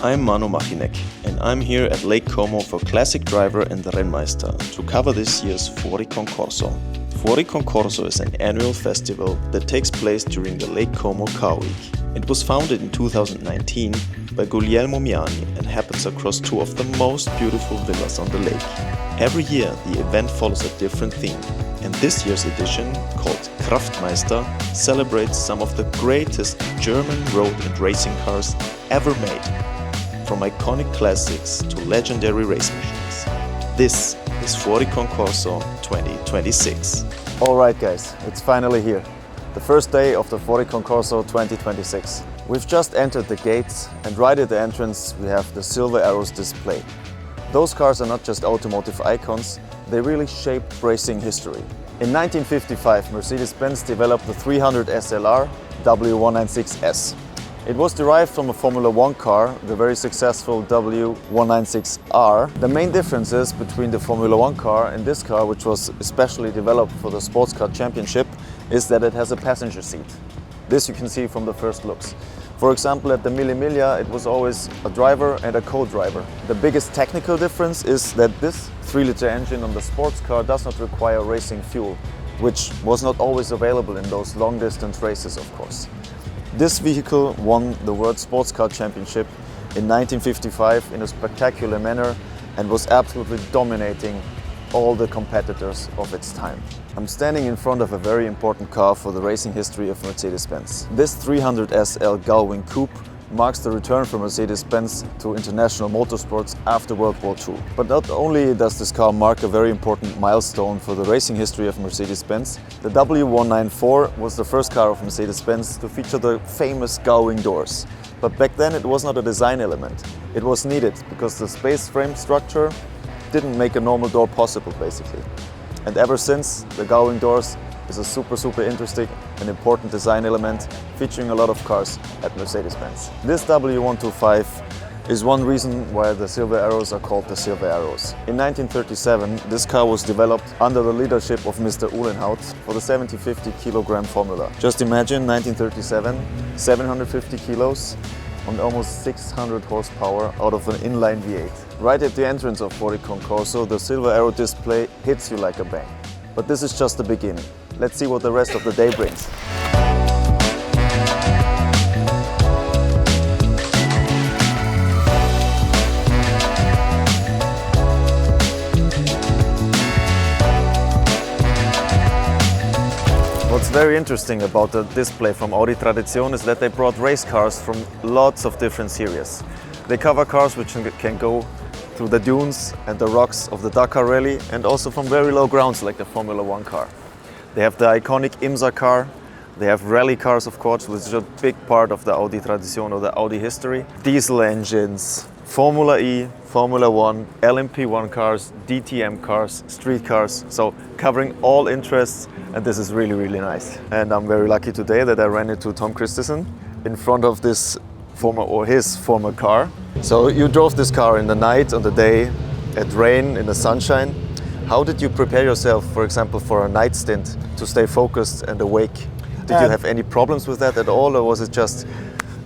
I'm Mano Machinek and I'm here at Lake Como for Classic Driver and Rennmeister to cover this year's FuoriConcorso. FuoriConcorso is an annual festival that takes place during the Lake Como Car Week. It was founded in 2019 by Guglielmo Miani and happens across two of the most beautiful villas on the lake. Every year the event follows a different theme, and this year's edition, called Kraftmeister, celebrates some of the greatest German road and racing cars ever made, from iconic classics to legendary race machines. This is FuoriConcorso 2026. Alright guys, it's finally here. The first day of the FuoriConcorso 2026. We've just entered the gates and right at the entrance we have the Silver Arrows display. Those cars are not just automotive icons, they really shaped racing history. In 1955, Mercedes-Benz developed the 300 SLR W196S. It was derived from a Formula 1 car, the very successful W196R. The main differences between the Formula 1 car and this car, which was especially developed for the Sports Car Championship, is that it has a passenger seat. This you can see from the first looks. For example, at the Mille Miglia, it was always a driver and a co-driver. The biggest technical difference is that this 3-liter engine on the sports car does not require racing fuel, which was not always available in those long-distance races, of course. This vehicle won the World Sports Car Championship in 1955 in a spectacular manner and was absolutely dominating all the competitors of its time. I'm standing in front of a very important car for the racing history of Mercedes-Benz. This 300 SL Gullwing Coupe marks the return for Mercedes-Benz to international motorsports after World War II. But not only does this car mark a very important milestone for the racing history of Mercedes-Benz, the W194 was the first car of Mercedes-Benz to feature the famous Gullwing doors. But back then it was not a design element. It was needed because the space frame structure didn't make a normal door possible, basically. And ever since, the Gullwing doors is a super interesting and important design element featuring a lot of cars at Mercedes-Benz. This W125 is one reason why the Silver Arrows are called the Silver Arrows. In 1937, this car was developed under the leadership of Mr. Uhlenhaut for the 70-50 kilogram formula. Just imagine 1937, 750 kilos on almost 600 horsepower out of an inline V8. Right at the entrance of FuoriConcorso, the Silver Arrow display hits you like a bang. But this is just the beginning. Let's see what the rest of the day brings. What's very interesting about the display from Audi Tradition is that they brought race cars from lots of different series. They cover cars which can go through the dunes and the rocks of the Dakar Rally and also from very low grounds like the Formula 1 car. They have the iconic IMSA car, they have rally cars of course, which is a big part of the Audi Tradition or the Audi history. Diesel engines, Formula E, Formula 1, LMP1 cars, DTM cars, street cars, so covering all interests, and this is really nice. And I'm very lucky today that I ran into Tom Christensen in front of this his former car. So you drove this car in the night, on the day, at rain, in the sunshine. How did you prepare yourself, for example, for a night stint to stay focused and awake? Did you have any problems with that at all, or was it just...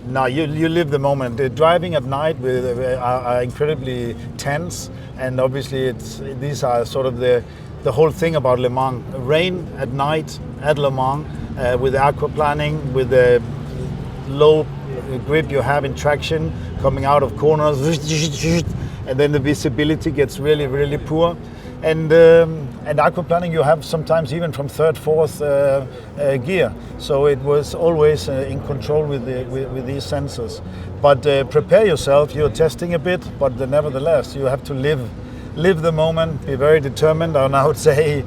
No, you live the moment. The driving at night are incredibly tense, and obviously these are sort of the whole thing about Le Mans. Rain at night at Le Mans, with aquaplaning, with the low grip you have in traction, coming out of corners, and then the visibility gets really poor. And aquaplaning you have sometimes even from third, fourth gear. So it was always in control with these sensors. But prepare yourself, you're testing a bit, but nevertheless you have to live the moment, be very determined, and I would say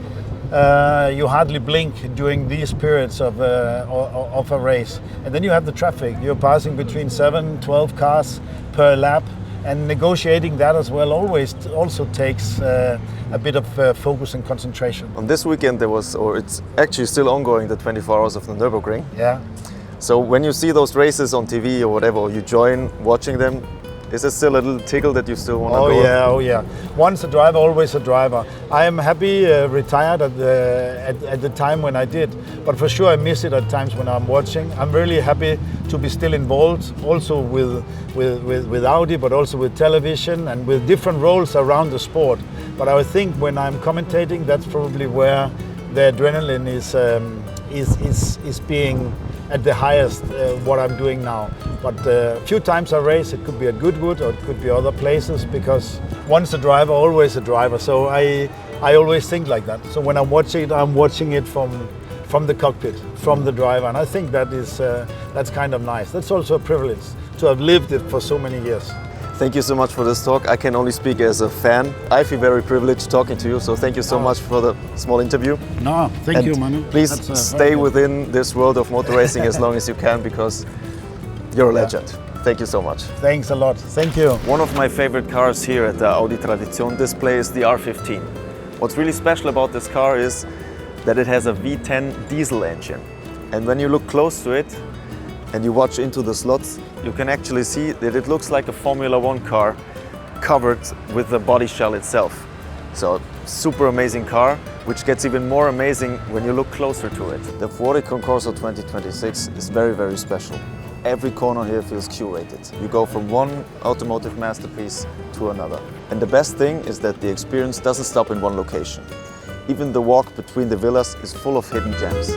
you hardly blink during these periods of a race. And then you have the traffic, you're passing between 7-12 cars per lap. And negotiating that as well also takes a bit of focus and concentration. On this weekend there was, or it's actually still ongoing, the 24 hours of the Nürburgring. Yeah. So when you see those races on TV or whatever, or you join watching them, is there still a little tickle that you still want to go? Oh yeah. Once a driver, always a driver. I am happy retired at the time when I did. but for sure I miss it at times when I'm watching. I'm really happy to be still involved, also with Audi, but also with television and with different roles around the sport. But I think when I'm commentating, that's probably where the adrenaline is being at the highest, what I'm doing now. But a few times I race, it could be at Goodwood or it could be other places, because once a driver, always a driver. So I always think like that. So when I'm watching it from the cockpit, from the driver, and I think that is that's kind of nice. That's also a privilege to have lived it for so many years. Thank you so much for this talk. I can only speak as a fan. I feel very privileged talking to you, so thank you so much for the small interview. No, thank you, Manu. Please stay within this world of motor racing as long as you can, because you're a legend. Thank you so much. Thanks a lot. Thank you. One of my favorite cars here at the Audi Tradition display is the R15. What's really special about this car is that it has a V10 diesel engine. And when you look close to it and you watch into the slots, you can actually see that it looks like a Formula One car covered with the body shell itself. So, super amazing car, which gets even more amazing when you look closer to it. The FuoriConcorso 2026 is very, very special. Every corner here feels curated. You go from one automotive masterpiece to another. And the best thing is that the experience doesn't stop in one location. Even the walk between the villas is full of hidden gems.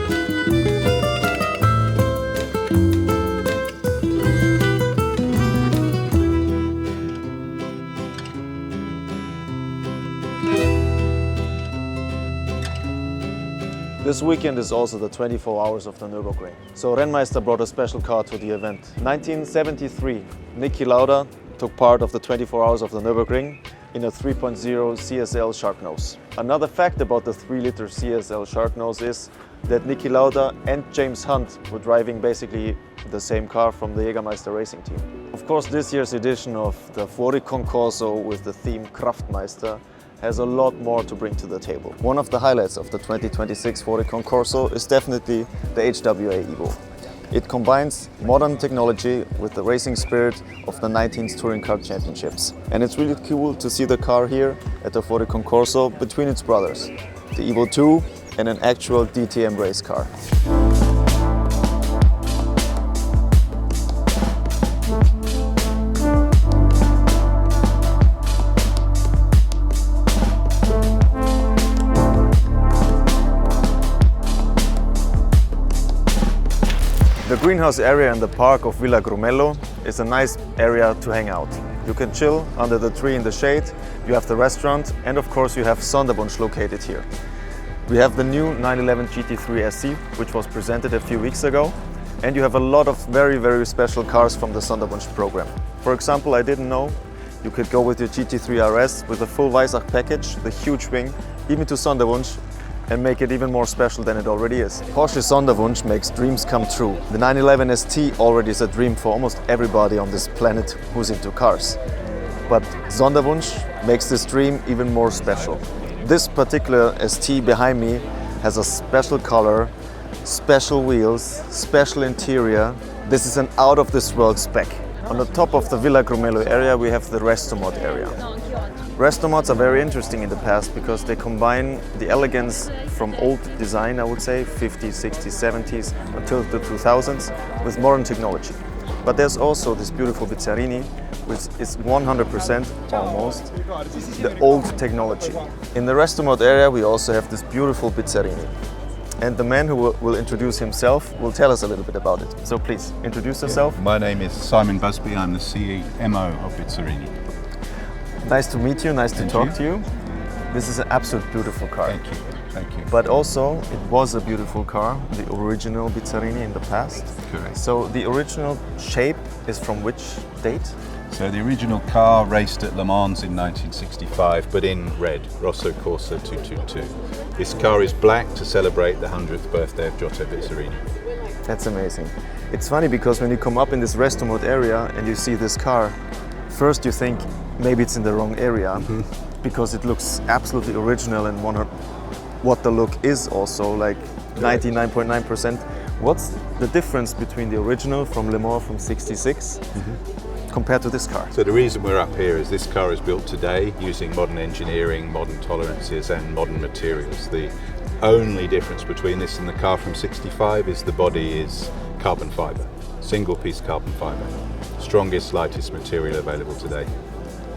This weekend is also the 24 hours of the Nürburgring. So Rennmeister brought a special car to the event. 1973, Niki Lauda took part of the 24 hours of the Nürburgring in a 3.0 CSL Sharknose. Another fact about the 3-liter CSL Sharknose is that Niki Lauda and James Hunt were driving basically the same car from the Jägermeister racing team. Of course, this year's edition of the FuoriConcorso with the theme Kraftmeister has a lot more to bring to the table. One of the highlights of the 2026 FuoriConcorso is definitely the HWA Evo. It combines modern technology with the racing spirit of the 19th Touring Car Championships. And it's really cool to see the car here at the FuoriConcorso between its brothers, the Evo 2 and an actual DTM race car. The greenhouse area in the park of Villa Grumello is a nice area to hang out. You can chill under the tree in the shade, you have the restaurant, and of course you have Sonderwunsch located here. We have the new 911 GT3 SC, which was presented a few weeks ago, and you have a lot of very, very special cars from the Sonderwunsch program. For example, I didn't know you could go with your GT3 RS with a full Weissach package, the huge wing, even to Sonderwunsch, and make it even more special than it already is. Porsche Sonderwunsch makes dreams come true. The 911 ST already is a dream for almost everybody on this planet who's into cars. But Sonderwunsch makes this dream even more special. This particular ST behind me has a special color, special wheels, special interior. This is an out of this world spec. On the top of the Villa Grumello area we have the restomod area. Restomods are very interesting in the past because they combine the elegance from old design, I would say, 50s, 60s, 70s until the 2000s with modern technology. But there's also this beautiful Bizzarini, which is 100% almost the old technology. In the Restomod area we also have this beautiful Bizzarini. And the man who will introduce himself will tell us a little bit about it. So please, introduce yourself. My name is Simon Busby, I'm the CMO of Bizzarini. Nice to meet you, nice to talk to you. This is an absolute beautiful car. Thank you, thank you. But also, it was a beautiful car, the original Bizzarini in the past. Correct. So the original shape is from which date? So the original car raced at Le Mans in 1965, but in red, Rosso Corsa 222. This car is black to celebrate the 100th birthday of Giotto Bizzarini. That's amazing. It's funny because when you come up in this Restomod area and you see this car, first you think maybe it's in the wrong area because it looks absolutely original and what the look is also, like 99.9%. What's the difference between the original from Le Mans from 66 compared to this car? So the reason we're up here is this car is built today using modern engineering, modern tolerances and modern materials. The only difference between this and the car from 65 is the body is carbon fibre, single piece carbon fibre. Strongest, lightest material available today.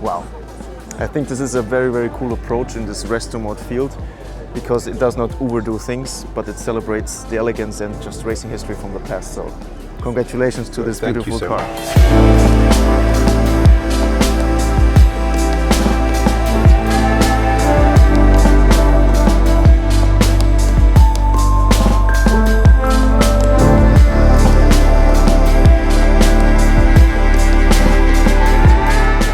Wow. I think this is a very, very cool approach in this resto mod field, because it does not overdo things, but it celebrates the elegance and just racing history from the past. So congratulations to this beautiful car.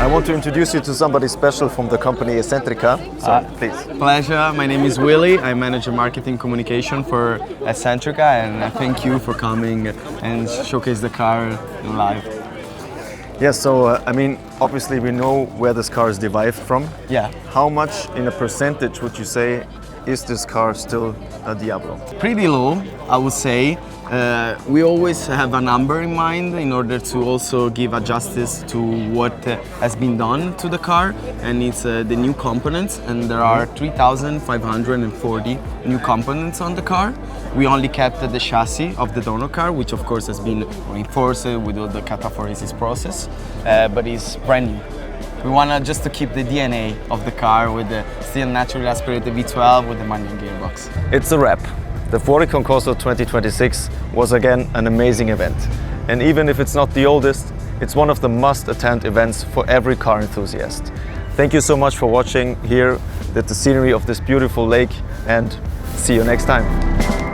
I want to introduce you to somebody special from the company Eccentrica. So please. Pleasure. My name is Willy. I manage marketing communication for Eccentrica, and thank you for coming and showcase the car in live. Yes, so I mean, obviously we know where this car is derived from. Yeah. How much in a percentage would you say is this car still a Diablo? Pretty low, I would say. We always have a number in mind in order to also give a justice to what has been done to the car, and it's the new components, and there are 3,540 new components on the car. We only kept the chassis of the donor car, which of course has been reinforced with all the cataphoresis process, but it's brand new. We want just to keep the DNA of the car with the still naturally aspirated V12 with the manual gearbox. It's a wrap. The FuoriConcorso 2026 was again an amazing event. And even if it's not the oldest, it's one of the must-attend events for every car enthusiast. Thank you so much for watching here at the scenery of this beautiful lake, and see you next time.